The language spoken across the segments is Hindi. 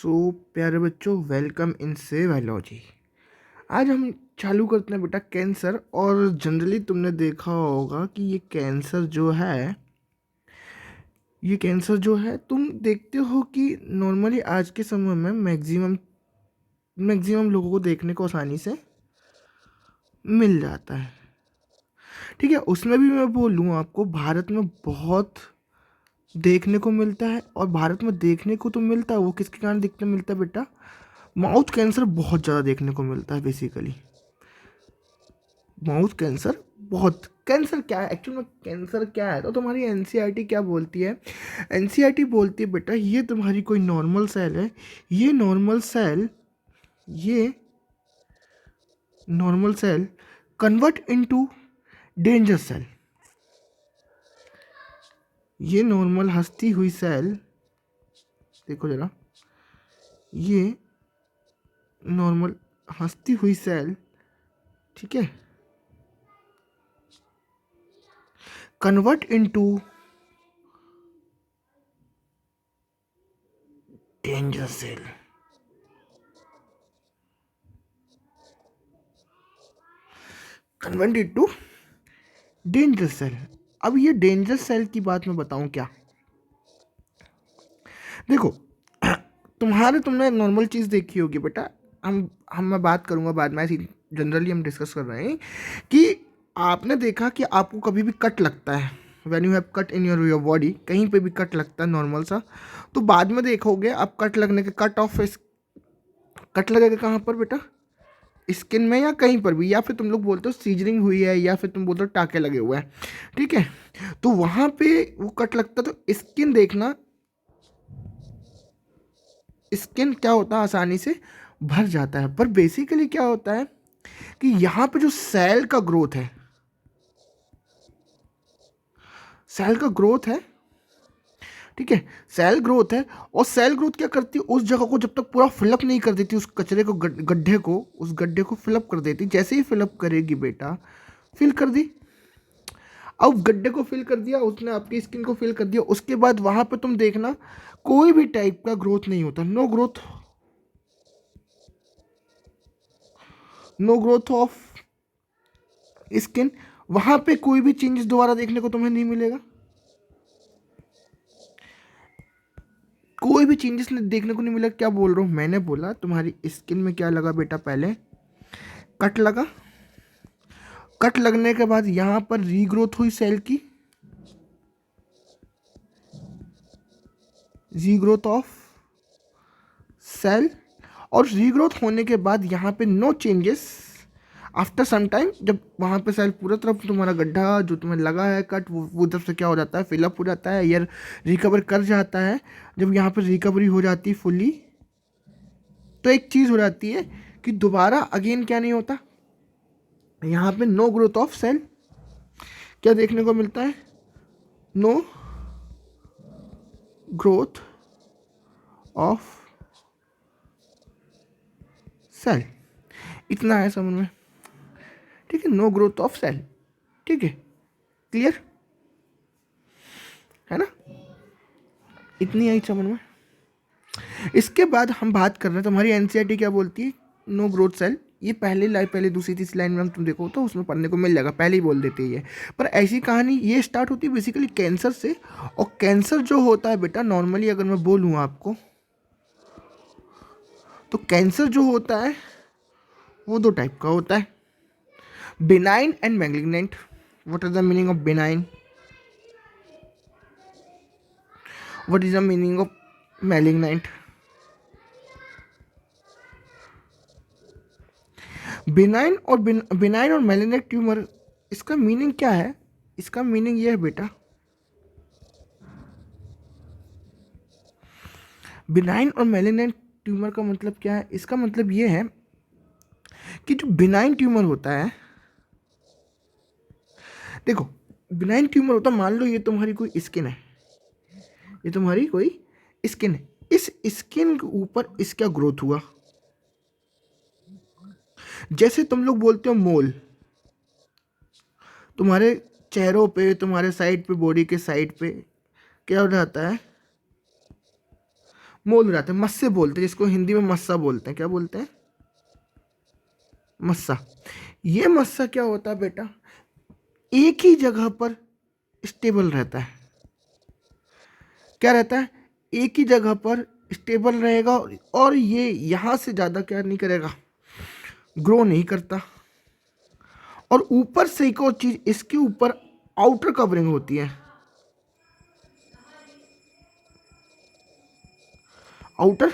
सो प्यारे बच्चों, वेलकम इन से बायोलॉजी। आज हम चालू करते हैं बेटा कैंसर। और जनरली तुमने देखा होगा कि ये कैंसर जो है तुम देखते हो कि नॉर्मली आज के समय में मैक्सिमम लोगों को देखने को आसानी से मिल जाता है। ठीक है, उसमें भी मैं बोलूँ आपको, भारत में बहुत देखने को मिलता है। और भारत में देखने को तो मिलता है, वो किसके कारण देखने मिलता है बेटा? माउथ कैंसर बहुत ज़्यादा देखने को मिलता है। बेसिकली माउथ कैंसर बहुत। कैंसर क्या है एक्चुअल में? कैंसर क्या है तो तुम्हारी एनसीईआरटी क्या बोलती है? एनसीईआरटी बोलती है बेटा, ये तुम्हारी कोई नॉर्मल सेल है। ये normal cell convert into danger cell. ये नॉर्मल हंसती हुई सेल, देखो जरा, ये नॉर्मल हंसती हुई सेल, ठीक है, convert into danger cell. Convert into danger cell. अब ये डेंजर सेल की बात मैं बताऊं क्या? देखो, तुमने नॉर्मल चीज़ देखी होगी बेटा। हम मैं बात करूंगा बाद में, ऐसी जनरली हम डिस्कस कर रहे हैं कि आपने देखा कि आपको कभी भी कट लगता है, when you have cut in your body, कहीं पे भी कट लगता है नॉर्मल सा, तो बाद में देखोगे आप कट लगने के कट लगेगा कहाँ पर बेटा? स्किन में या कहीं पर भी, या फिर तुम लोग बोलते हो सीजरिंग हुई है, या फिर तुम बोलते हो टाके लगे हुए हैं। ठीक है, तो वहां पे वो कट लगता है तो स्किन देखना, स्किन क्या होता है, आसानी से भर जाता है। पर बेसिकली क्या होता है कि यहाँ पे जो सेल का ग्रोथ है, ठीक है, सेल ग्रोथ है। और सेल ग्रोथ क्या करती है? उस जगह को जब तक पूरा फिलअप नहीं कर देती, उस कचरे को, गड्ढे को फिलअप कर देती। जैसे ही फिलअप करेगी बेटा, फिल कर दी, अब गड्ढे को फिल कर दिया उसने, आपकी स्किन को फिल कर दिया, उसके बाद वहां पे तुम देखना कोई भी टाइप का ग्रोथ नहीं होता। No growth of skin. वहां पे कोई भी चेंजेस दोबारा देखने को तुम्हें नहीं मिलेगा। कोई भी चेंजेस देखने को नहीं मिलेगा। क्या बोल रहा हूं? मैंने बोला तुम्हारी स्किन में क्या लगा बेटा? पहले कट लगा। कट लगने के बाद यहां पर रीग्रोथ हुई सेल की, रीग्रोथ ऑफ सेल। और रीग्रोथ होने के बाद यहाँ पे no changes after some time. जब वहाँ पे सेल पूरा तरफ तुम्हारा गड्ढा जो तुम्हें लगा है कट, वो तरफ से क्या हो जाता है, फिलअप हो जाता है, एयर रिकवर कर जाता है। जब यहाँ पे रिकवरी हो जाती है फुली, तो एक चीज़ हो जाती है कि दोबारा अगेन क्या नहीं होता, यहाँ पे नो ग्रोथ ऑफ सेल। क्या देखने को मिलता है? No growth of cell. इतना है समझ में? ठीक है, नो ग्रोथ ऑफ सेल। ठीक है, क्लियर है ना? इतनी आई समझ में? इसके बाद हम बात कर रहे हैं, तुम्हारी एनसीईआरटी क्या बोलती है? No growth cell. ये पहले दूसरी तीसरी लाइन में हम तुम देखो तो उसमें पढ़ने को मिल जाएगा, पहले ही बोल देती है ये। पर ऐसी कहानी ये स्टार्ट होती है बेसिकली कैंसर से। और कैंसर जो होता है बेटा, नॉर्मली अगर मैं बोलूँ आपको, तो कैंसर जो होता है वो दो टाइप का होता है, benign and malignant. What is the meaning of benign? What is the meaning of malignant? Benign और मैलिग्नेंट ट्यूमर, इसका मीनिंग क्या है? इसका मीनिंग ये है बेटा, बिनाइन और मैलिग्नेंट ट्यूमर का मतलब क्या है? इसका मतलब ये है कि जो बिनाइन ट्यूमर होता है, देखो, बिनाइन ट्यूमर होता है, मान लो ये तुम्हारी कोई स्किन है, ये तुम्हारी कोई स्किन है, इस स्किन के ऊपर इसका ग्रोथ हुआ। जैसे तुम लोग बोलते हो मोल, तुम्हारे चेहरों पे, तुम्हारे साइड पे, बॉडी के साइड पे क्या हो जाता है? मोल हो जाते हैं, मस्से बोलते हैं जिसको हिंदी में मस्सा बोलते हैं। क्या बोलते हैं? मस्सा। ये मस्सा क्या होता है बेटा? एक ही जगह पर स्टेबल रहता है। क्या रहता है? एक ही जगह पर स्टेबल रहेगा, और ये यहां से ज़्यादा क्या नहीं करेगा, ग्रो नहीं करता। और ऊपर से एक और चीज़, इसके ऊपर आउटर कवरिंग होती है। आउटर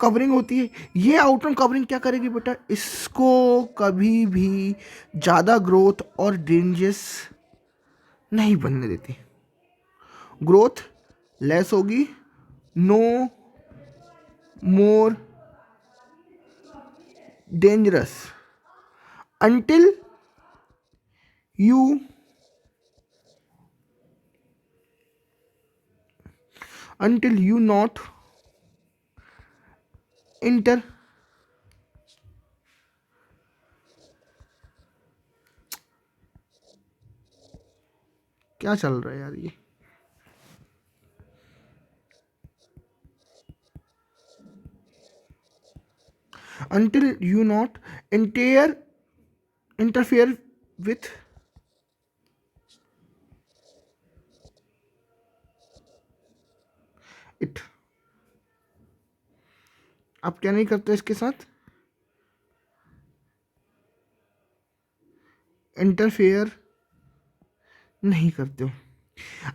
कवरिंग होती है। ये आउटर कवरिंग क्या करेगी बेटा? इसको कभी भी ज़्यादा ग्रोथ और डेंजरस नहीं बनने देती। ग्रोथ लेस होगी, no more dangerous until you not enter। क्या चल रहा है यार ये? until you not interfere with it। आप क्या नहीं करते इसके साथ? इंटरफेयर नहीं करते हो।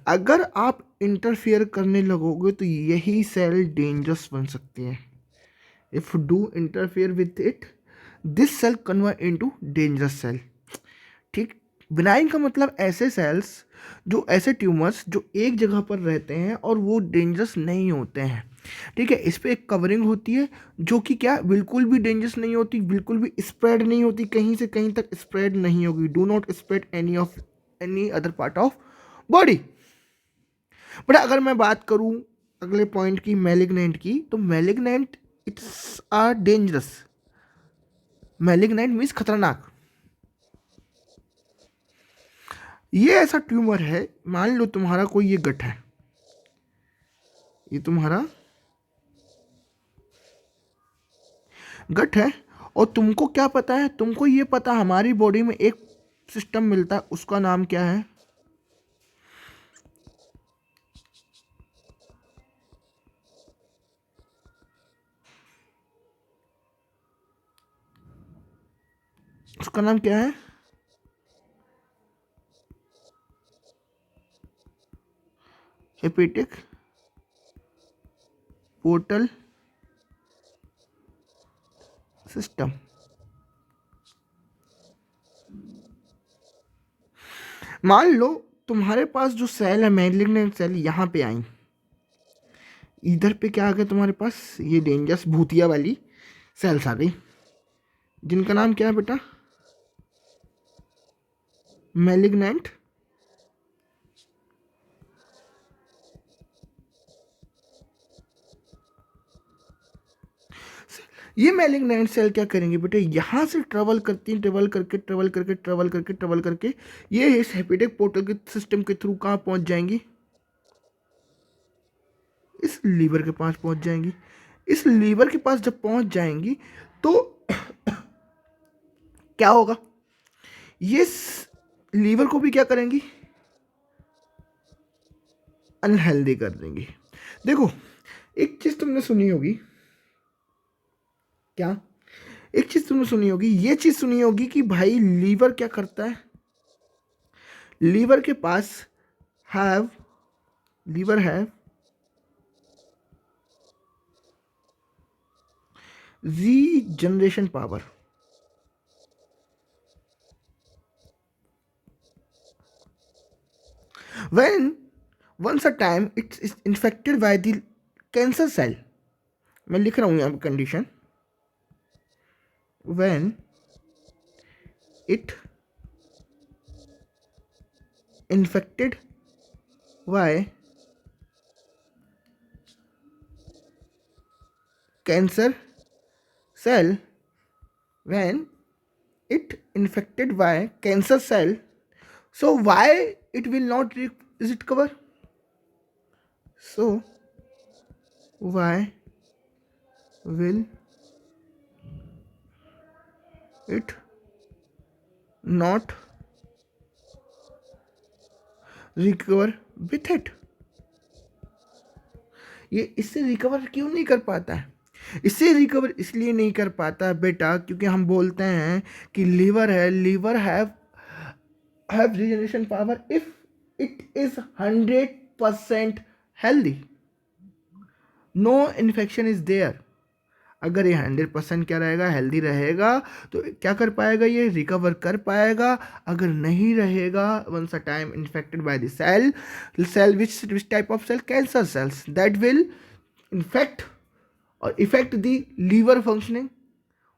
अगर आप इंटरफेयर करने लगोगे तो यही सेल डेंजरस बन सकती है। If do interfere with it, this cell convert into dangerous cell. ठीक। बिनाइन का मतलब ऐसे सेल्स, जो ऐसे ट्यूमर्स जो एक जगह पर रहते हैं और वो डेंजरस नहीं होते हैं। ठीक है। इस पे एक कवरिंग होती है जो कि क्या, बिल्कुल भी डेंजरस नहीं होती, बिल्कुल भी स्प्रेड नहीं होती, कहीं से कहीं तक स्प्रेड नहीं होगी। Do not spread any other part of body. But अगर मैं बात करूं अगले पॉइंट की, मैलिग्नेंट की, तो malignant it's are dangerous. Malignant means खतरनाक। ये ऐसा ट्यूमर है, मान लो तुम्हारा कोई ये गट है, ये तुम्हारा गट है, और तुमको क्या पता है? तुमको ये पता हमारी बॉडी में एक सिस्टम मिलता है, उसका नाम क्या है? उसका नाम क्या है? Hepatic portal system. मान लो तुम्हारे पास जो सेल है, मैलिग्नेंट सेल, यहाँ पे आई, इधर पे क्या आ गया तुम्हारे पास? ये डेंजरस भूतिया वाली सेल्स आ गई, जिनका नाम क्या है बेटा? मैलिग्नेंट ये मैलिग्नेंट सेल क्या करेंगे बेटे? यहाँ से ट्रेवल करती हैं, ट्रेवल करके ये इस हेपेटिक पोर्टल के सिस्टम के थ्रू कहाँ पहुँच जाएंगी? इस लीवर के पास पहुँच जाएंगी। इस लीवर के पास जब पहुँच जाएंगी तो क्या होगा? ये लीवर को भी क्या करेंगी? अनहेल्दी कर देंगी। देखो, एक चीज तुमने सुनी होगी, क्या? एक चीज तुमने सुनी होगी, ये चीज सुनी होगी कि भाई लीवर क्या करता है? लीवर के पास liver have regeneration power. when once a time it is infected by the cancer cell। मैं लिख रहा हूं यहाँ पे condition, when it infected by cancer cell, when it infected by cancer cell, so why it will not recover? So why will it not recover with it? ये इससे रिकवर क्यों नहीं कर पाता है? इससे रिकवर इसलिए नहीं कर पाता है बेटा क्योंकि हम बोलते हैं कि लीवर है, liver have regeneration power if it is 100% healthy, no infection is there. अगर ये 100% क्या रहेगा, हेल्दी रहेगा, तो क्या कर पाएगा, ये रिकवर कर पाएगा। अगर नहीं रहेगा, once a time infected by the cell which type of cell, cancer cells that will infect और इफेक्ट द लीवर फंक्शनिंग।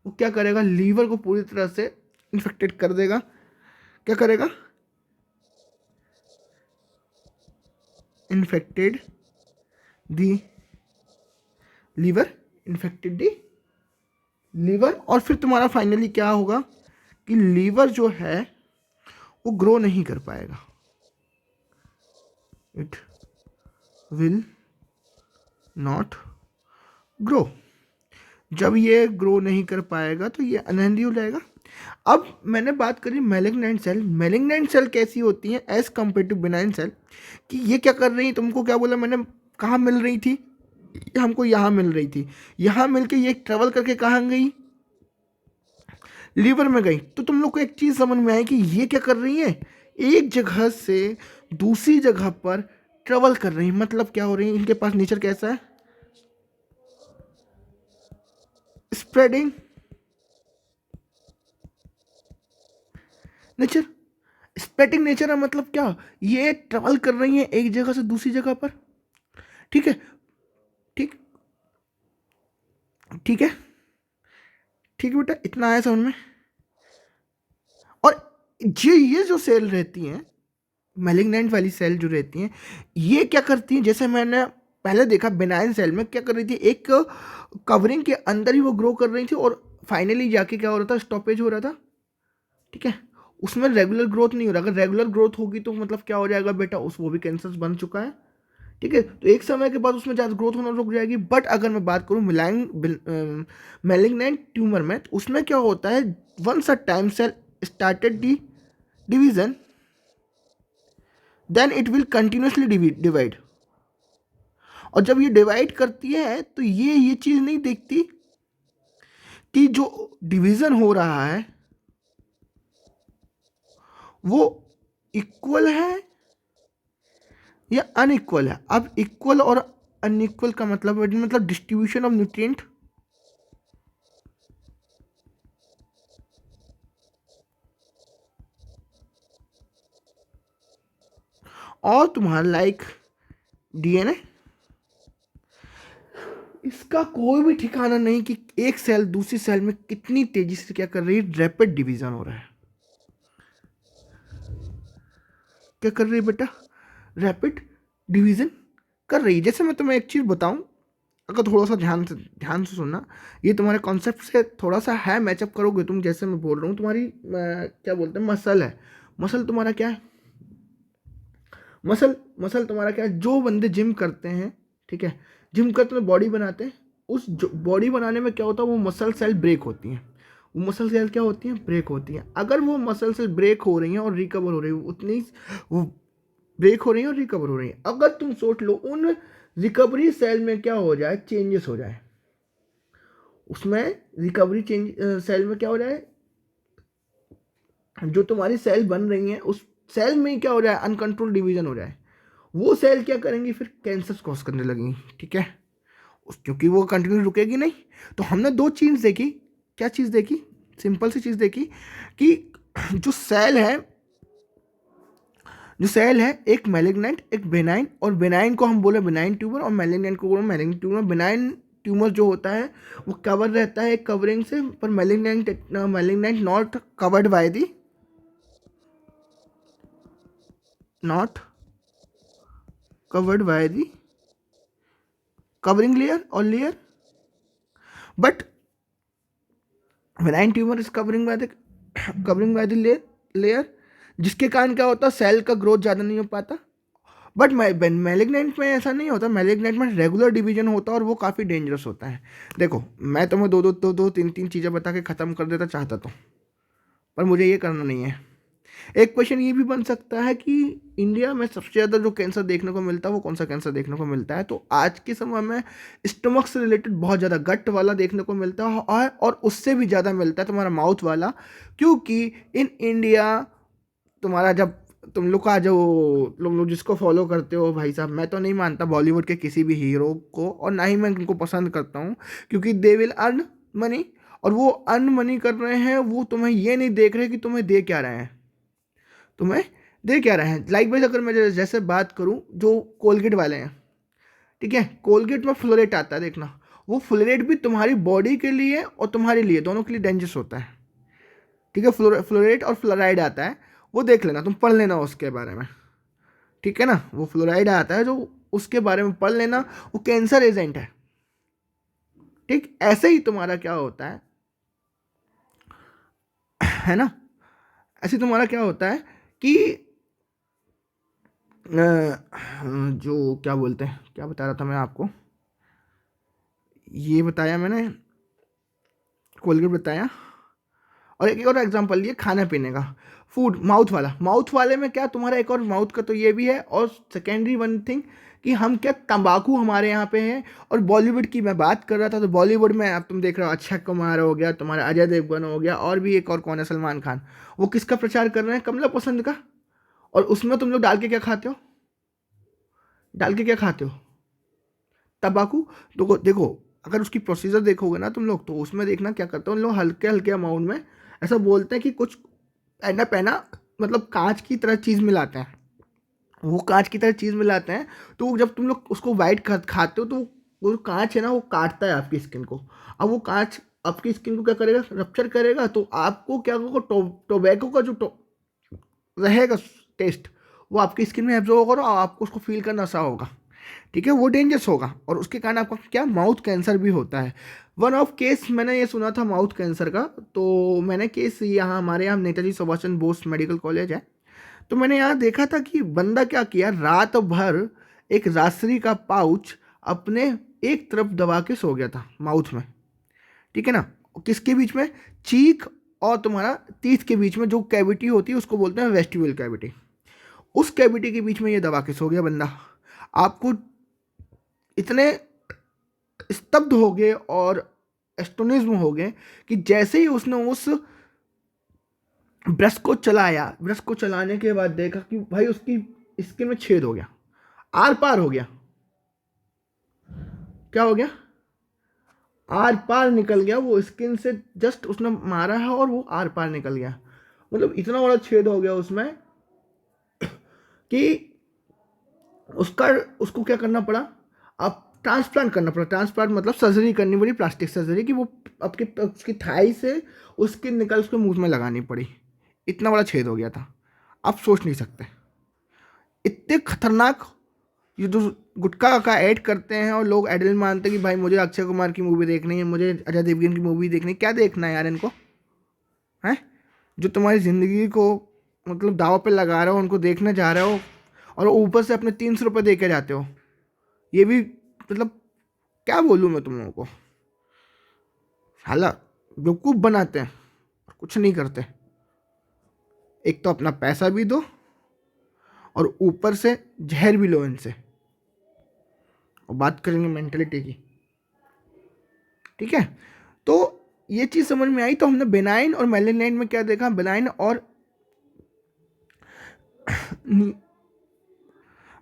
वो क्या करेगा, लीवर को पूरी तरह से इन्फेक्टेड कर देगा। क्या करेगा, infected the liver, infected the liver. और फिर तुम्हारा फाइनली क्या होगा कि लीवर जो है वो ग्रो नहीं कर पाएगा, इट विल नॉट ग्रो। जब ये ग्रो नहीं कर पाएगा तो ये अनहेल्दी हो जाएगा। अब मैंने बात करी मैलिग्नेंट सेल। मैलिग्नेंट सेल कैसी होती हैं as compare to benign cell, कि ये क्या कर रही, तुमको क्या बोला मैंने, कहाँ मिल रही थी, हमको यहाँ मिल रही थी, यहाँ मिलके ये ट्रेवल करके कहाँ गई, लीवर में गई। तो तुम लोग को एक चीज़ समझ में आई कि ये क्या कर रही है, एक जगह से दूसरी जगह पर ट्रेवल कर रही है। मतलब क्या हो रही है, इनके पास नेचर कैसा है, स्प्रेडिंग नेचर। स्प्रेडिंग नेचर है मतलब क्या, ये ट्रेवल कर रही है एक जगह से दूसरी जगह पर। ठीक है, ठीक ठीक है, ठीक है बेटा, इतना आया समझ में। और ये जो सेल रहती हैं, मैलिग्नेंट वाली सेल जो रहती हैं, ये क्या करती हैं, जैसे मैंने पहले देखा बेनाइन सेल में क्या कर रही थी, एक कवरिंग के अंदर ही वो ग्रो कर रही थी और फाइनली जाके क्या हो रहा था, स्टॉपेज हो रहा था। ठीक है, उसमें रेगुलर ग्रोथ नहीं हो रहा। अगर रेगुलर ग्रोथ होगी तो मतलब क्या हो जाएगा बेटा, वो भी कैंसर बन चुका है। ठीक है, तो एक समय के बाद उसमें ज़्यादा ग्रोथ होना रुक जाएगी। बट अगर मैं बात करूँ मैलिग्नेंट ट्यूमर में, तो उसमें क्या होता है, once a time cell started the division, then it will continuously divide. और जब ये डिवाइड करती है तो ये चीज़ नहीं देखती कि जो डिवीज़न हो रहा है वो इक्वल है या अनइक्वल है। अब इक्वल और अनइक्वल का मतलब डिस्ट्रीब्यूशन ऑफ न्यूट्रिएंट। और तुम्हारा लाइक डीएनए, इसका कोई भी ठिकाना नहीं कि एक सेल दूसरी सेल में कितनी तेजी से क्या कर रही है, रैपिड डिवीजन हो रहा है। क्या कर रही है बेटा, रैपिड डिवीजन कर रही है। जैसे मैं तुम्हें एक चीज़ बताऊं, अगर थोड़ा सा ध्यान से सुनना, ये तुम्हारे कॉन्सेप्ट से थोड़ा सा है, मैचअप करोगे तुम। जैसे मैं बोल रहा हूँ, तुम्हारी क्या बोलते हैं, मसल है। मसल तुम्हारा क्या है, मसल तुम्हारा क्या है, जो बंदे जिम करते हैं, ठीक है, जिम करते हैं बॉडी बनाते हैं, उस बॉडी बनाने में क्या होता है, वो मसल सेल ब्रेक होती हैं। वो मसल सेल क्या होती हैं, ब्रेक होती हैं। अगर वो मसल सेल ब्रेक हो रही हैं और रिकवर हो रही है, उतनी वो ब्रेक हो रही है और रिकवर हो रही है। अगर तुम सोच लो उन रिकवरी सेल में क्या हो जाए, चेंजेस हो जाए, उसमें रिकवरी सेल में क्या हो जाए, जो तुम्हारी सेल बन रही हैं उस सेल में क्या हो जाए, अनकंट्रोल डिवीजन हो जाए, वो सेल क्या करेंगी, फिर कैंसर कॉज करने लगेंगी। ठीक है, क्योंकि वो कंटिन्यू रुकेगी नहीं। तो हमने दो चीज़ देखी। क्या चीज़ देखी, सिंपल सी चीज़ देखी कि जो सेल है एक मैलिग्नेंट एक बेनाइन, और बेनाइन को हम बोले बेनाइन ट्यूमर और मैलिग्नेंट को बोले मैलिग्नेंट ट्यूमर। बेनाइन ट्यूमर जो होता है वो कवर रहता है कवरिंग से, पर malignant not covered by the, not covered by the covering layer और layer, but benign tumour is covering by the layer, जिसके कारण क्या होता है, सेल का ग्रोथ ज़्यादा नहीं हो पाता। बट मैलिग्नेंट में ऐसा नहीं होता, मैलिग्नेंट में रेगुलर डिवीजन होता है और वो काफ़ी डेंजरस होता है। देखो मैं तुम्हें दो तीन तीन चीज़ें बता के ख़त्म कर देता चाहता तो, पर मुझे ये करना नहीं है। एक क्वेश्चन ये भी बन सकता है कि इंडिया में सबसे ज़्यादा जो कैंसर देखने को मिलता है वो कौन सा कैंसर देखने को मिलता है, तो आज के समय में स्टमक से रिलेटेड बहुत ज़्यादा गट वाला देखने को मिलता है, और उससे भी ज़्यादा मिलता है तुम्हारा माउथ वाला, क्योंकि इन इंडिया तुम्हारा जब तुम लोग का जो तुम लोग जिसको फॉलो करते हो भाई साहब, मैं तो नहीं मानता बॉलीवुड के किसी भी हीरो को, और ना ही मैं उनको पसंद करता हूँ, क्योंकि दे विल अर्न मनी, और वो अर्न मनी कर रहे हैं, वो तुम्हें ये नहीं देख रहे कि तुम्हें दे क्या रहे हैं, तुम्हें दे क्या रहे हैं। लाइक वाइज अगर मैं जैसे बात करूं, जो कोलगेट वाले हैं, ठीक है, कोलगेट में फ्लोरेट आता है, देखना वो फ्लोरेट भी तुम्हारी बॉडी के लिए और तुम्हारे लिए दोनों के लिए डेंजरस होता है, ठीक है। फ्लोरेट और फ्लोराइड आता है, वो देख लेना, तुम पढ़ लेना उसके बारे में, ठीक है ना। वो फ्लोराइड आता है जो, उसके बारे में पढ़ लेना, वो कैंसर एजेंट है, ठीक। ऐसे ही तुम्हारा क्या होता है ना, ऐसे तुम्हारा क्या होता है कि जो क्या बोलते हैं, क्या बता रहा था मैं आपको, ये बताया मैंने, कोलगेट बताया, और एक और एग्जांपल लिए खाने पीने का, फूड माउथ वाला, माउथ वाले में क्या तुम्हारा एक और माउथ का तो ये भी है, और सेकेंडरी वन थिंग कि हम क्या तंबाकू हमारे यहाँ पे है। और बॉलीवुड की मैं बात कर रहा था, तो बॉलीवुड में अब तुम देख रहे हो अक्षय कुमार हो गया, तुम्हारा अजय देवगन हो गया, और भी एक और कौन है, सलमान खान, वो किसका प्रचार कर रहे हैं, कमला पसंद का। और उसमें तुम लोग डाल के क्या खाते हो, डाल के क्या खाते हो, तंबाकू। तो देखो, अगर उसकी प्रोसीजर देखोगे ना तुम लोग, तो उसमें देखना क्या करते हैं उन लोग, हल्के हल्के अमाउंट में ऐसा बोलते हैं कि कुछ पैना पैना, मतलब कांच की तरह चीज़ मिलाते हैं, वो कांच की तरह चीज़ मिलाते हैं। तो जब तुम लोग उसको वाइट खाते हो, तो वो जो कांच है ना, वो काटता है आपकी स्किन को। अब वो कांच आपकी स्किन को क्या करेगा, रप्चर करेगा, तो आपको क्या होगा, टोबैको का जो रहेगा टेस्ट, वो आपकी स्किन में एब्जॉर्व होगा और आपको उसको फील करना सा होगा, ठीक है, वो डेंजरस होगा, और उसके कारण आपका क्या माउथ कैंसर भी होता है। वन ऑफ केस मैंने ये सुना था माउथ कैंसर का, तो मैंने केस यहाँ हमारे यहाँ नेताजी सुभाष चंद्र बोस मेडिकल कॉलेज है, तो मैंने यहाँ देखा था कि बंदा क्या किया, रात भर एक रासरी का पाउच अपने एक तरफ दबा के सो गया था माउथ में, ठीक है ना। किसके बीच में, चीक और तुम्हारा टीथ के बीच में जो कैविटी होती है उसको बोलते हैं वेस्टिब्यूल कैविटी, उस कैविटी के बीच में ये दबा के सो गया बंदा। आपको इतने स्तब्ध हो गए और एस्टोनिज्म हो गए कि जैसे ही उसने उस ब्रश को चलाया, ब्रश को चलाने के बाद देखा कि भाई उसकी स्किन में छेद हो गया, आर पार हो गया, क्या हो गया, आर पार निकल गया, वो स्किन से जस्ट उसने मारा है और वो आर पार निकल गया, मतलब इतना बड़ा छेद हो गया उसमें कि उसका उसको क्या करना पड़ा, अब ट्रांसप्लांट करना पड़ा। ट्रांसप्लांट मतलब सर्जरी करनी पड़ी, प्लास्टिक सर्जरी, कि वो आपके उसकी थाई से उसकी निकल उसके मुंह में लगानी पड़ी, इतना बड़ा छेद हो गया था, आप सोच नहीं सकते। इतने खतरनाक, ये जो गुटखा का ऐड करते हैं और लोग आइडल मानते हैं कि भाई मुझे अक्षय कुमार की मूवी देखनी है, मुझे अजय देवगन की मूवी देखनी है, क्या देखना है यार इनको, हैं जो तुम्हारी ज़िंदगी को मतलब दाव पे लगा रहे हो, उनको देखने जा रहे हो, और ऊपर से अपने 300 रुपये दे के जाते हो, ये भी मतलब क्या बोलूँ मैं तुम लोगों को, हाला बेवकूफ़ बनाते हैं, कुछ नहीं करते, एक तो अपना पैसा भी दो और ऊपर से जहर भी लो इनसे। और बात करेंगे मेंटलिटी की, ठीक है, तो ये चीज़ समझ में आई। तो हमने बेनाइन और मेलिग्नेंट में क्या देखा, बेनाइन और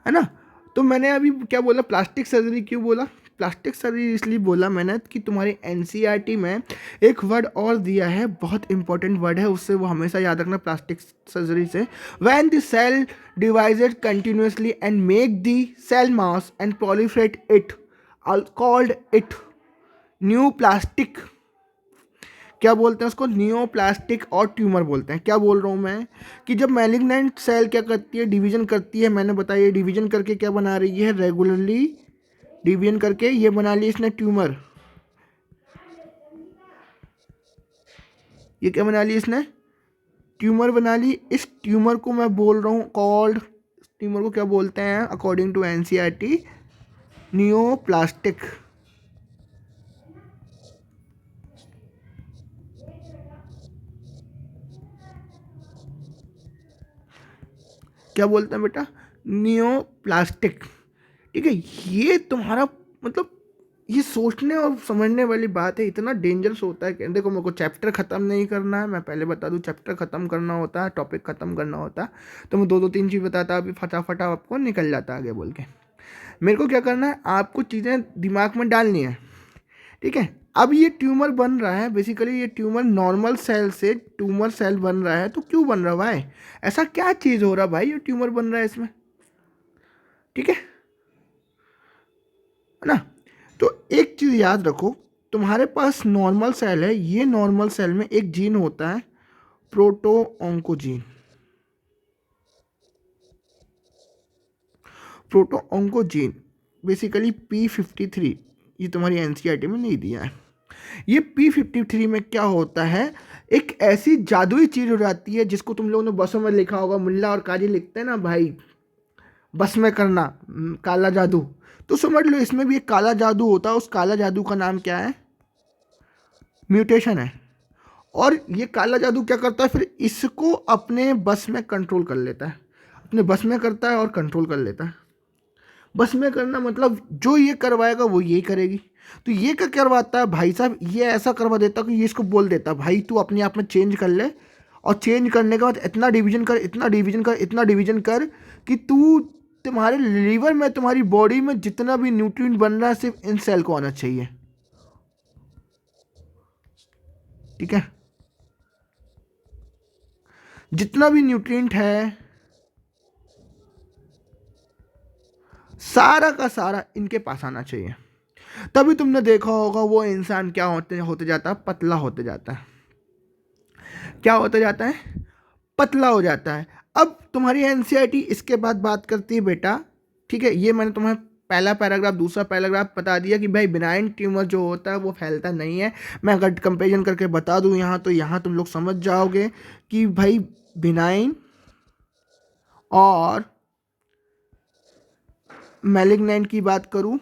है ना। तो मैंने अभी क्या बोला, प्लास्टिक सर्जरी क्यों बोला, प्लास्टिक सर्जरी इसलिए बोला मैंने कि तुम्हारी एनसीईआरटी में एक वर्ड और दिया है, बहुत इंपॉर्टेंट वर्ड है, उससे वो हमेशा याद रखना प्लास्टिक सर्जरी से, when the cell divided continuously and make the cell mass and proliferate it, called it neoplastic. क्या बोलते हैं उसको, नियोप्लास्टिक और ट्यूमर बोलते हैं। क्या बोल रहा हूँ मैं कि जब मैलिग्नेंट सेल क्या करती है, डिवीजन करती है, मैंने बताया डिवीजन करके क्या बना रही है, रेगुलरली डिवीजन करके ये बना ली इसने ट्यूमर, ये क्या बना ली इसने, ट्यूमर बना ली। इस ट्यूमर को मैं बोल रहा हूँ कॉल्ड, ट्यूमर को क्या बोलते हैं अकॉर्डिंग टू एनसीईआरटी? नियोप्लास्टिक। क्या बोलते हैं बेटा? नियोप्लास्टिक। ठीक है, ये तुम्हारा मतलब ये सोचने और समझने वाली बात है, इतना डेंजरस होता है कि देखो मेरे को चैप्टर ख़त्म नहीं करना है, मैं पहले बता दूं, चैप्टर ख़त्म करना होता है, टॉपिक ख़त्म करना होता है तो मैं दो दो तीन चीज़ बताता, अभी फटाफट आपको निकल जाता आगे बोल के। मेरे को क्या करना है, आपको चीज़ें दिमाग में डालनी है, ठीक है। अब ये ट्यूमर बन रहा है, बेसिकली ये ट्यूमर नॉर्मल सेल से ट्यूमर सेल बन रहा है, तो क्यों बन रहा है भाई? ऐसा क्या चीज़ हो रहा है भाई, ये ट्यूमर बन रहा है इसमें? ठीक है ना? तो एक चीज़ याद रखो, तुम्हारे पास नॉर्मल सेल है, ये नॉर्मल सेल में एक जीन होता है proto oncogene. Proto oncogene basically P53, ये तुम्हारी एनसीईआरटी में नहीं दिया है। ये P53 में क्या होता है, एक ऐसी जादुई चीज़ हो जाती है जिसको तुम लोगों ने बसों में लिखा होगा, मुल्ला और काजी लिखते हैं ना भाई, बस में करना काला जादू, तो समझ लो इसमें भी एक काला जादू होता है। उस काला जादू का नाम क्या है? म्यूटेशन है। और ये काला जादू क्या करता है, फिर इसको अपने बस में कंट्रोल कर लेता है, अपने बस में करता है और कंट्रोल कर लेता है। बस में करना मतलब जो ये करवाएगा वो यही करेगी। तो ये क्या करवाता है भाई साहब, ये ऐसा करवा देता कि ये इसको बोल देता भाई तू अपने आप में चेंज कर ले, और चेंज करने के बाद इतना डिवीजन कर, इतना डिवीजन कर, इतना डिवीजन कर कि तू, तुम्हारे लीवर में, तुम्हारी बॉडी में जितना भी न्यूट्रिएंट बन रहा है सिर्फ इन सेल को आना चाहिए। ठीक है, जितना भी न्यूट्रिएंट है सारा का सारा इनके पास आना चाहिए। तभी तुमने देखा होगा वो इंसान क्या होते होते जाता है, पतला होते जाता है। क्या होता जाता है? पतला हो जाता है। अब तुम्हारी एनसीईआरटी इसके बाद बात करती है बेटा, ठीक है, ये मैंने तुम्हें पहला पैराग्राफ दूसरा पैराग्राफ बता दिया कि भाई बिनाइन ट्यूमर जो होता है वो फैलता नहीं है। मैं अगर कंपेरिजन करके बता दूं यहाँ, तो यहाँ तुम लोग समझ जाओगे कि भाई बिनाइन और मैलिग्नेंट की बात करूं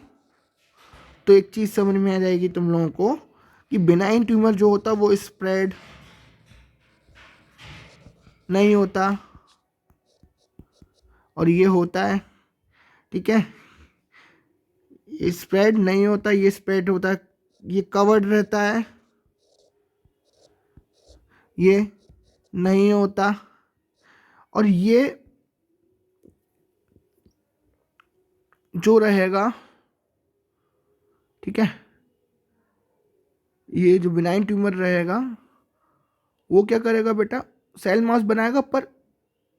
तो एक चीज़ समझ में आ जाएगी तुम लोगों को कि बिनाइन ट्यूमर जो होता है वो स्प्रेड नहीं होता, और ये होता है। ठीक है, ये स्प्रेड नहीं होता, ये स्प्रेड होता है, ये कवर्ड रहता है, ये नहीं होता। और ये जो रहेगा, ठीक है, ये जो बिनाइन ट्यूमर रहेगा वो क्या करेगा बेटा, सेल मास बनाएगा पर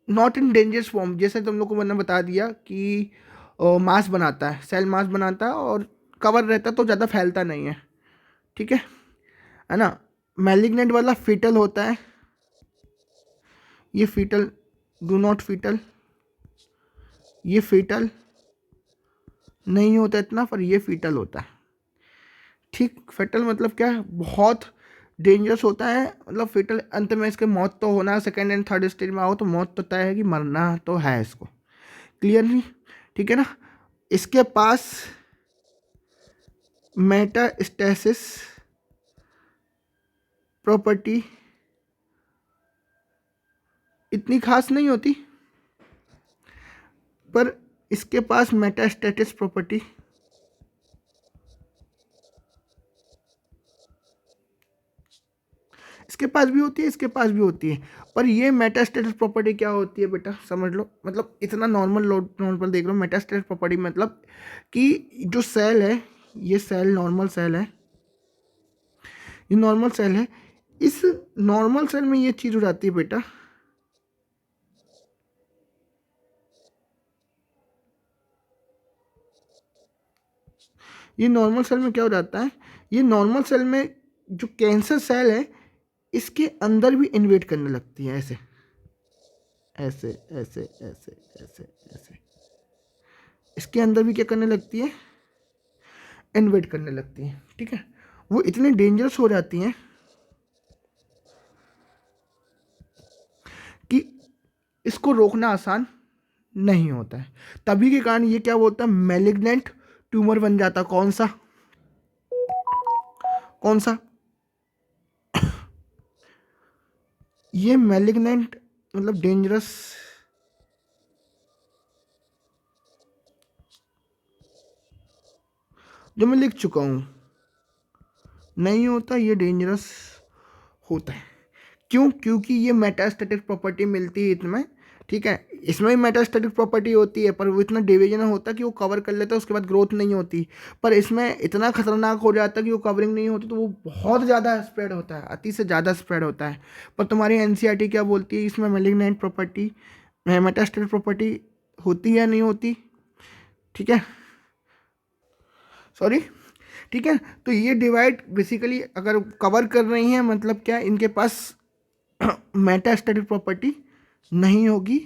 नॉट इन डेंजरस फॉर्म। जैसे तुम लोग को मैंने बता दिया कि मास बनाता है, सेल मास बनाता है और कवर रहता है तो ज़्यादा फैलता नहीं है। ठीक है ना? मैलिग्नेंट वाला फीटल होता है, ये फीटल, डू नॉट फीटल, ये फीटल नहीं होता इतना, पर ये फीटल होता है। ठीक, फेटल मतलब क्या है, बहुत डेंजरस होता है, मतलब फेटल अंत में इसके मौत तो होना, सेकेंड एंड थर्ड स्टेज में आओ तो मौत तो तय है कि मरना तो है इसको, क्लियर नहीं? ठीक है ना? इसके पास मेटास्टेसिस प्रॉपर्टी इतनी खास नहीं होती, पर इसके पास मेटास्टेटिस प्रॉपर्टी इसके पास भी होती है, इसके पास भी होती है। पर ये मेटास्टेटिस प्रॉपर्टी क्या होती है बेटा, समझ लो, मतलब इतना नॉर्मल देख लो। मेटास्टेटिस प्रॉपर्टी मतलब कि जो सेल है, ये सेल नॉर्मल सेल है, ये नॉर्मल सेल है, इस नॉर्मल सेल में ये चीज़ हो जाती है बेटा, ये नॉर्मल सेल में क्या हो जाता है, ये नॉर्मल सेल में जो कैंसर सेल है इसके अंदर भी इन्वेट करने लगती है, ऐसे ऐसे ऐसे ऐसे ऐसे ऐसे, इसके अंदर भी क्या करने लगती है, इन्वेट करने लगती है। ठीक है, वो इतनी डेंजरस हो जाती हैं कि इसको रोकना आसान नहीं होता है। तभी के कारण ये क्या बोलता है, मैलिग्नेंट ट्यूमर बन जाता। कौन सा, कौन सा, ये मैलिग्नेंट मतलब डेंजरस, जो मैं लिख चुका हूँ, नहीं होता, ये डेंजरस होता है। क्यों? क्योंकि ये मेटास्टैटिक प्रॉपर्टी मिलती है इसमें, ठीक है। इसमें भी मेटास्टैटिक प्रॉपर्टी होती है, पर वो इतना डिवीजन होता है कि वो कवर कर लेता है, उसके बाद ग्रोथ नहीं होती। पर इसमें इतना खतरनाक हो जाता है कि वो कवरिंग नहीं होती, तो वो बहुत ज़्यादा स्प्रेड होता है, अति से ज़्यादा स्प्रेड होता है। पर तुम्हारी एनसीईआरटी क्या बोलती है, इसमें मेलिग्नेंट प्रॉपर्टी, मेटास्टैटिक प्रॉपर्टी होती है या नहीं होती, ठीक है, सॉरी, ठीक है। तो ये डिवाइड बेसिकली अगर कवर कर रही हैं, मतलब क्या, इनके पास मेटास्टैटिक प्रॉपर्टी नहीं होगी,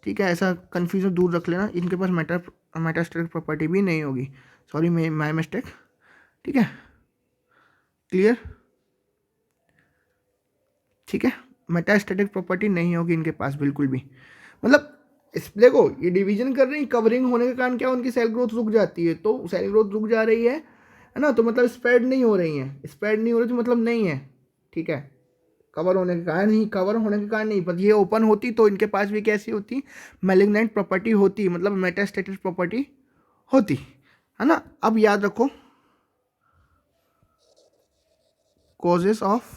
ठीक है। ऐसा कन्फ्यूजन दूर रख लेना, इनके पास मेटास्टैटिक प्रॉपर्टी भी नहीं होगी। सॉरी, माय मिस्टेक, ठीक है, क्लियर, ठीक है। मेटास्टैटिक प्रॉपर्टी नहीं होगी इनके पास बिल्कुल भी। मतलब इस देखो, ये डिवीजन कर रही, कवरिंग होने के कारण क्या, उनकी सेल ग्रोथ रुक जाती है। तो सेल ग्रोथ रुक जा रही है ना, तो मतलब स्प्रेड नहीं हो रही है, स्प्रेड नहीं हो रही तो मतलब नहीं है, ठीक है। कवर होने के कारण ही, कवर होने के कारण नहीं, पर ये ओपन होती तो इनके पास भी कैसी होती, मैलिग्नेंट प्रॉपर्टी होती, मतलब मेटास्टैटिक प्रॉपर्टी होती, है ना। अब याद रखो, causes of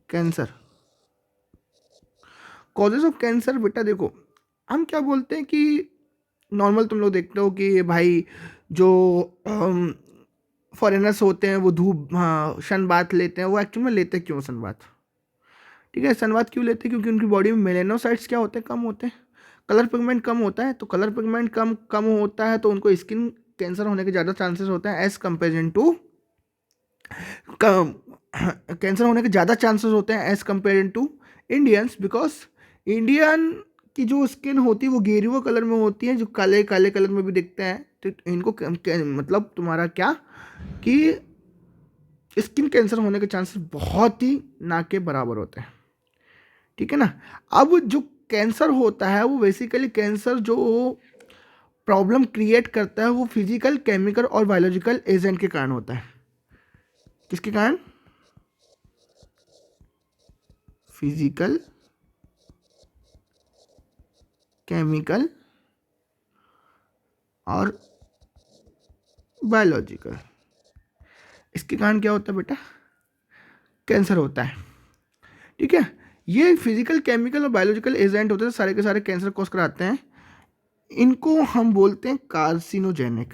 cancer, causes of cancer बेटा देखो, हम क्या बोलते हैं कि नॉर्मल तुम लोग देखते हो कि भाई जो फॉरेनर्स होते हैं वो धूप, हाँ, सन बाथ लेते हैं, वो एक्चुअली में लेते क्यों सन बाथ, ठीक है। सन बाथ क्यों लेते हैं, क्योंकि उनकी बॉडी में मेलेनोसाइट्स क्या होते हैं, कम होते हैं, कलर पिगमेंट कम होता है। तो कलर पिगमेंट कम कम होता है तो उनको स्किन कैंसर होने के ज़्यादा चांसेस होते हैं एज कंपेरिजन टू, कैंसर होने के ज़्यादा चांसेस होते हैं as comparison to Indians, because Indian की जो स्किन होती है वो गेरुआ कलर में होती है, जो काले काले कलर में भी दिखते हैं। तो इनको मतलब तुम्हारा क्या कि स्किन कैंसर होने के चांसेस बहुत ही ना के बराबर होते हैं, ठीक है ना। अब जो कैंसर होता है वो बेसिकली कैंसर जो प्रॉब्लम क्रिएट करता है वो फिजिकल, केमिकल और बायोलॉजिकल एजेंट के कारण होता है। किसके कारण? फिजिकल, केमिकल और बायोलॉजिकल, इसके कारण क्या होता है बेटा, कैंसर होता है, ठीक है। ये फिजिकल, केमिकल और बायोलॉजिकल एजेंट होते हैं, सारे के सारे कैंसर कॉज कराते हैं। इनको हम बोलते हैं कार्सिनोजेनिक,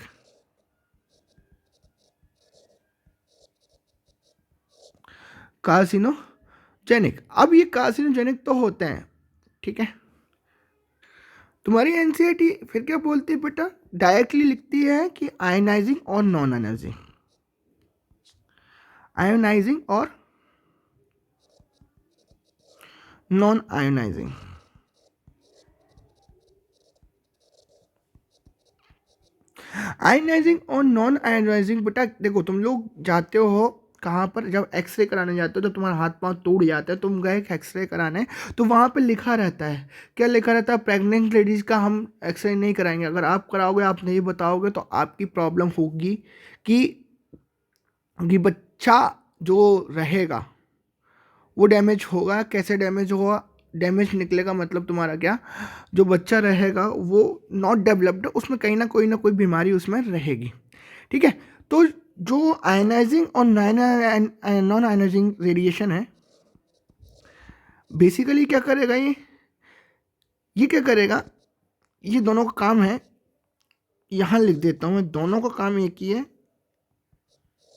कार्सिनोजेनिक। अब ये कार्सिनोजेनिक तो होते हैं, ठीक है। तुम्हारी एनसीईआरटी फिर क्या बोलती है बेटा, डायरेक्टली लिखती है कि आयनाइजिंग और नॉन आयनाइजिंग, आयोनाइजिंग और नॉन आयोनाइजिंग। आयोनाइजिंग और नॉन आयोनाइजिंग बेटा देखो, तुम लोग जाते हो कहाँ पर, जब एक्सरे कराने जाते हो, जब तुम्हारा हाथ पांव टूट जाता है, तुम गए एक्सरे कराने, तो वहाँ पे लिखा रहता है, क्या लिखा रहता है, प्रेग्नेंट लेडीज़ का हम एक्सरे नहीं कराएंगे। अगर आप कराओगे, आप नहीं बताओगे, तो आपकी प्रॉब्लम होगी कि बच्चा जो रहेगा वो डैमेज होगा। कैसे डैमेज होगा, डैमेज निकलेगा मतलब तुम्हारा क्या, जो बच्चा रहेगा वो नॉट डेवलप्ड, उसमें कहीं ना कोई बीमारी उसमें रहेगी, ठीक है। तो जो आयनाइजिंग और नॉन आयनाइजिंग रेडिएशन है, बेसिकली क्या करेगा ये क्या करेगा, ये दोनों का काम है, यहाँ लिख देता हूँ मैं, दोनों का काम एक ही है,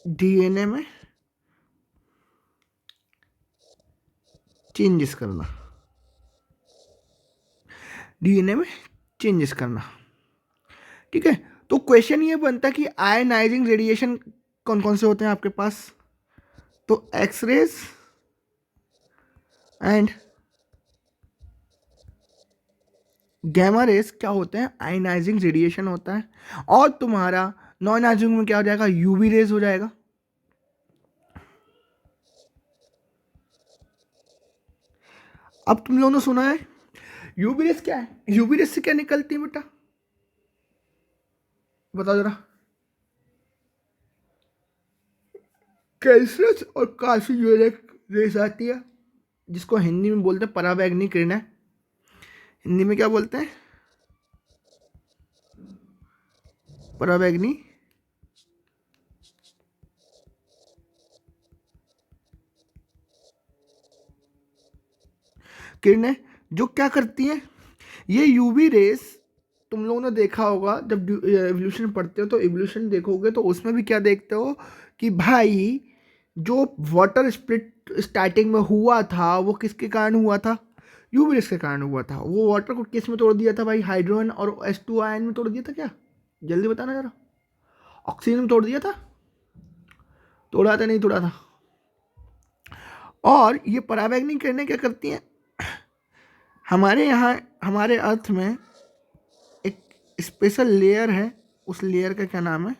डीएनए में चेंजेस करना, डीएनए में चेंजेस करना, ठीक है। तो क्वेश्चन ये बनता है कि आयनाइजिंग रेडिएशन कौन कौन से होते हैं आपके पास, तो एक्सरेज एंड गैमा रेज क्या होते हैं, आयनाइजिंग रेडिएशन होता है। और तुम्हारा नॉन आयनाइजिंग में क्या हो जाएगा, यूवी रेज हो जाएगा। अब तुम लोगों ने सुना है यूवी रेस क्या है? यूवी रेस से क्या निकलती है बेटा, बताओ जरा। कैंसरस और कार्सिनोजेनिक रेस आती है, जिसको हिंदी में बोलते हैं पराबैंगनी किरणें। हिंदी में क्या बोलते हैं? पराबैंगनी किरणें, जो क्या करती हैं, ये यूवी रेस, तुम लोगों ने देखा होगा जब एवोल्यूशन पढ़ते हो तो एवोल्यूशन देखोगे तो उसमें भी क्या देखते हो कि भाई जो वाटर स्प्लिट स्टार्टिंग में हुआ था वो किसके कारण हुआ था? यूवी रेस के कारण हुआ था। वो वाटर को किस में तोड़ दिया था भाई? हाइड्रोजन और H2 आयन में तोड़ दिया था क्या? जल्दी बताना जरा। ऑक्सीजन में तोड़ दिया था? तोड़ा था नहीं तोड़ा था? और ये पराबैंगनी किरणें क्या करती हैं, हमारे यहाँ हमारे अर्थ में एक स्पेशल लेयर है, उस लेयर का क्या नाम है?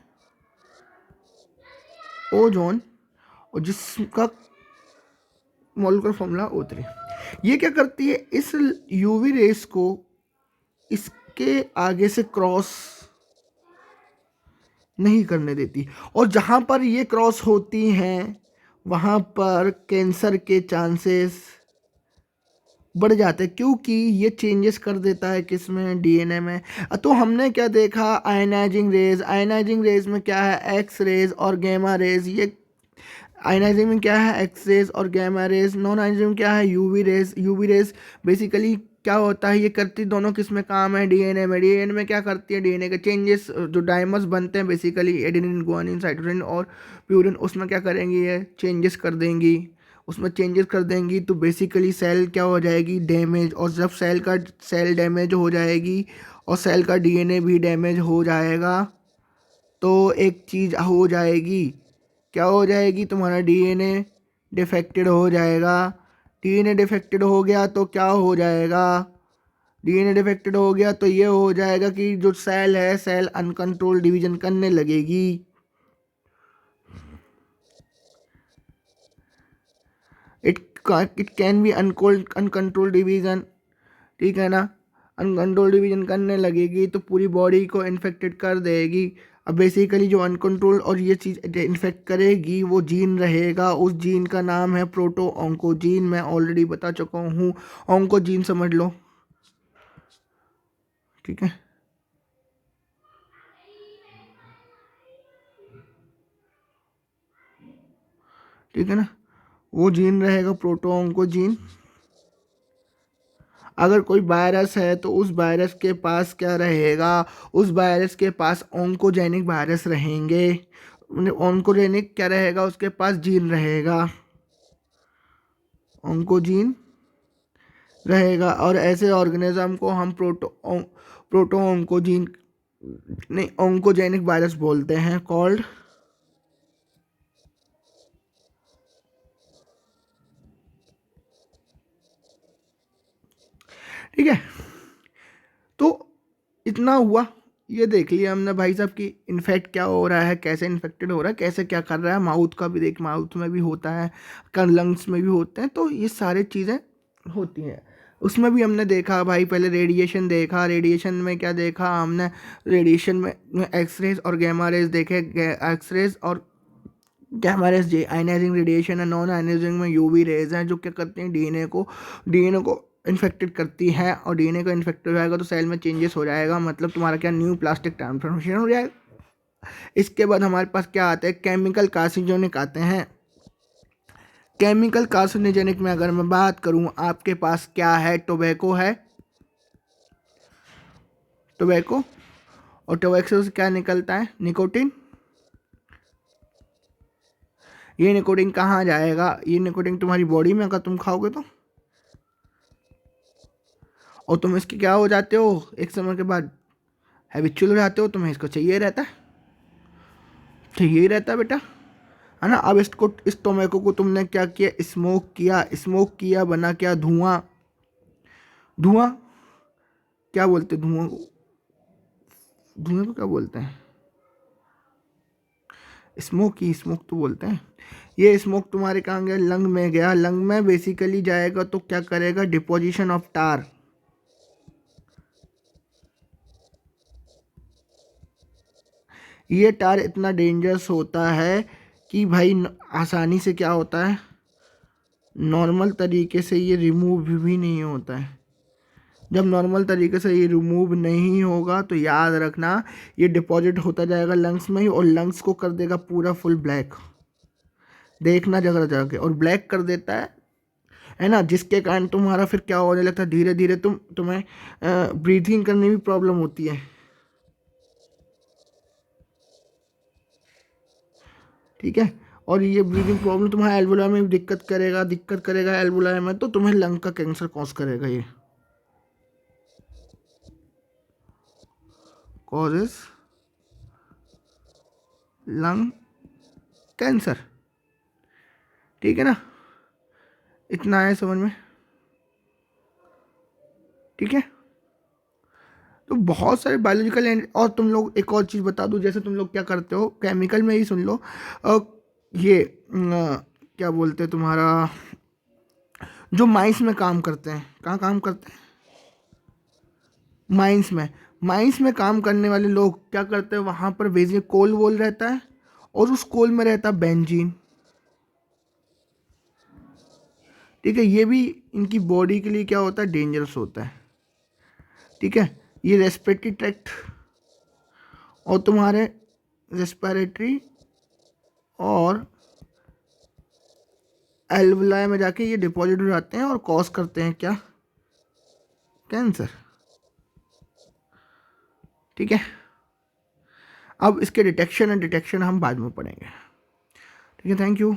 ओजोन, और जिसका मॉलिक्यूलर फॉर्मूला O3। ये क्या करती है, इस यूवी रेस को इसके आगे से क्रॉस नहीं करने देती, और जहाँ पर ये क्रॉस होती हैं वहाँ पर कैंसर के चांसेस बढ़ जाते हैं, क्योंकि ये चेंजेस कर देता है किसमें? डीएनए में। तो हमने क्या देखा? Ionising raise. आयनाइजिंग रेज में क्या है? एक्स रेज और गैमा रेज। ये आयनाइजिंग में क्या है? एक्स रेज और गैमा रेज। नॉन आयनाइजिंग में क्या है? UV rays. UV rays basically क्या होता है, ये करती दोनों किस में काम है? डीएनए में। डीएनए में क्या करती है? डीएनए के चेंजेस, जो डाइमर्स बनते हैं बेसिकली एडेनिन, गुआनिन, साइटोसिन और प्यूरिन, उसमें क्या करेंगी? ये चेंजेस कर देंगी। उसमें चेंजेस कर देंगी तो बेसिकली सेल क्या हो जाएगी? डैमेज। और जब सेल डैमेज हो जाएगी और सेल का डीएनए भी डैमेज हो जाएगा तो एक चीज़ हो जाएगी, क्या हो जाएगी? तुम्हारा डीएनए डिफेक्टेड हो जाएगा। डीएनए डिफेक्टेड हो गया तो क्या हो जाएगा? डीएनए डिफेक्टेड हो गया तो ये हो जाएगा कि जो सेल है, सेल अनकंट्रोल डिवीजन करने लगेगी। It can be uncontrol division, ठीक है ना? अनकंट्रोल डिवीजन करने लगेगी तो पूरी बॉडी को इन्फेक्टेड कर देगी। अब बेसिकली जो अनकंट्रोल और ये चीज़ इन्फेक्ट करेगी वो जीन रहेगा, उस जीन का नाम है प्रोटो ऑन्कोजीन। मैं ऑलरेडी बता चुका हूँ, ऑन्कोजीन समझ लो, ठीक है? ठीक है ना? वो जीन रहेगा प्रोटो ऑन्कोजीन। अगर कोई वायरस है तो उस वायरस के पास क्या रहेगा? उस वायरस के पास ऑन्कोजेनिक वायरस रहेंगे। ऑन्कोजेनिक क्या रहेगा? उसके पास जीन रहेगा, ऑन्कोजीन रहेगा। और ऐसे ऑर्गेनिज्म को हम प्रोटो ऑन्कोजीन नहीं, ऑन्कोजेनिक वायरस बोलते हैं, कॉल्ड। ठीक है, तो इतना हुआ, ये देख लिया हमने भाई साहब कि इन्फेक्ट क्या हो रहा है, कैसे इन्फेक्टेड हो रहा है, कैसे क्या कर रहा है। माउथ का भी देख, माउथ में भी होता है, लंग्स में भी होते हैं, तो ये सारी चीज़ें होती हैं। उसमें भी हमने देखा भाई, पहले रेडिएशन देखा। रेडिएशन में क्या देखा हमने? रेडिएशन में एक्सरेज और गैमा रेज देखे। एक्सरेज और गैमा रेज जे आयनाइजिंग रेडिएशन है। नॉन आयनाइजिंग में यूवी रेज हैं, जो क्या करते हैं? डीएनए को इन्फेक्टेड करती है, और डीएनए का इन्फेक्ट हो जाएगा तो सेल में चेंजेस हो जाएगा, मतलब तुम्हारा क्या? न्यू प्लास्टिक ट्रांसफॉर्मेशन हो जाएगा। इसके बाद हमारे पास क्या आते हैं? केमिकल कार्सिनोजेनिक आते हैं। केमिकल कार्सिनोजेनिक में अगर मैं बात करूं, आपके पास क्या है? टोबैको है, टोबैको। और टोबैको से क्या निकलता है? निकोटिन। ये निकोटिन कहाँ जाएगा? ये निकोटिन तुम्हारी बॉडी में अगर तुम खाओगे तो, और तुम इसके क्या हो जाते हो? एक समय के बाद हैबिचुअल हो जाते हो, तुम्हें इसको चाहिए रहता है, चाहिए ही रहता है बेटा, है ना? अब इसको, इस टोमेको को तुमने क्या किया? स्मोक किया। स्मोक किया, बना क्या? धुआं। धुआं क्या बोलते हैं? धुआं को, धुएं को क्या बोलते हैं? स्मोक ही, स्मोक तो बोलते हैं। ये स्मोक तुम्हारे कहाँ गया? लंग में गया। लंग में बेसिकली जाएगा तो क्या करेगा? डिपोजिशन ऑफ टार, ये टार इतना डेंजरस होता है कि भाई आसानी से क्या होता है, नॉर्मल तरीके से ये रिमूव भी नहीं होता है। जब नॉर्मल तरीके से ये रिमूव नहीं होगा तो याद रखना ये डिपॉजिट होता जाएगा लंग्स में ही, और लंग्स को कर देगा पूरा फुल ब्लैक। देखना जगह जगह के, और ब्लैक कर देता है ना, जिसके कारण तुम्हारा फिर क्या होने लगता है, धीरे धीरे तुम्हें ब्रीथिंग करने में प्रॉब्लम होती है। ठीक है, और ये ब्रीदिंग प्रॉब्लम तुम्हारे एल्वुलाई में भी दिक्कत करेगा एल्वुलाई में, तो तुम्हें लंग का कैंसर कॉज करेगा। ये कॉजेस लंग कैंसर। ठीक है ना, इतना है समझ में। ठीक है, तो बहुत सारे बायोलॉजिकल एंड, और तुम लोग एक और चीज़ बता दूं, जैसे तुम लोग क्या करते हो केमिकल में ही सुन लो, ये क्या बोलते हैं तुम्हारा, जो माइंस में काम करते हैं, कहाँ काम करते हैं, माइंस में काम करने वाले लोग क्या करते हैं, वहाँ पर बेसिकली कोल वोल रहता है, और उस कोल में रहता है बेंजीन। ठीक है, ये भी इनकी बॉडी के लिए क्या होता है, डेंजरस होता है। ठीक है, ये रेस्पिरेटरी ट्रैक्ट और तुम्हारे रेस्पिरेटरी और एल्वुलाई में जाके ये डिपॉजिट हो जाते हैं और कॉज करते हैं क्या, कैंसर। ठीक है, अब इसके डिटेक्शन हम बाद में पढ़ेंगे। ठीक है, थैंक यू।